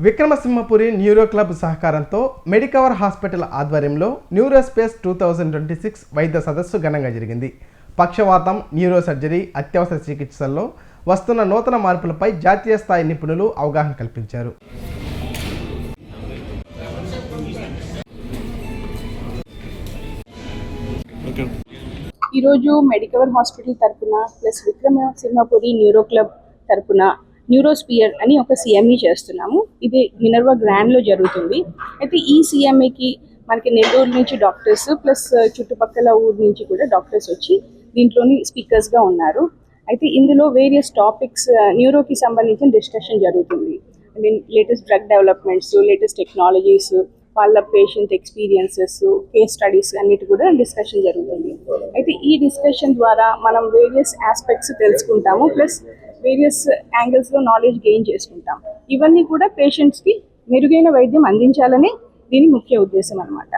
Vikrama Simhapuri neuro club సహకారంతో Medicover hospital ఆధ్వర్యంలో న్యూరోస్పేస్ 2026 వైద్య సదస్సు ఘనంగా జరిగింది. పక్షవాతం, న్యూరో సర్జరీ, అత్యవసర చికిత్సల్లో వస్తున్న నూతన మార్పులపై జాతీయ స్థాయి నిపుణులు అవగాహన కల్పించారు. ఈరోజు మెడికవర్ హాస్పిటల్ తరపున ప్లస్ విక్రమసింహపురి న్యూరో క్లబ్ తరపున న్యూరోస్పియర్ అని ఒక సిఎంఈ చేస్తున్నాము. ఇది మినర్వా గ్రాండ్లో జరుగుతుంది. అయితే ఈ సిఎంఈకి మనకి నెల్లూరు నుంచి డాక్టర్స్ ప్లస్ చుట్టుపక్కల ఊరు నుంచి కూడా డాక్టర్స్ వచ్చి దీంట్లోని స్పీకర్స్గా ఉన్నారు. అయితే ఇందులో వేరియస్ టాపిక్స్ న్యూరోకి సంబంధించిన డిస్కషన్ జరుగుతుంది. Latest drug developments, latest technologies, వాళ్ళ పేషెంట్ ఎక్స్పీరియన్సెస్, కేస్ స్టడీస్ అన్నిటి కూడా డిస్కషన్ జరుగుతుంది. అయితే ఈ డిస్కషన్ ద్వారా మనం వేరియస్ ఆస్పెక్ట్స్ తెలుసుకుంటాము, ప్లస్ వేరియస్ యాంగిల్స్లో నాలెడ్జ్ గెయిన్ చేసుకుంటాం. ఇవన్నీ కూడా పేషెంట్స్కి మెరుగైన వైద్యం అందించాలనే దీని ముఖ్య ఉద్దేశం అన్నమాట.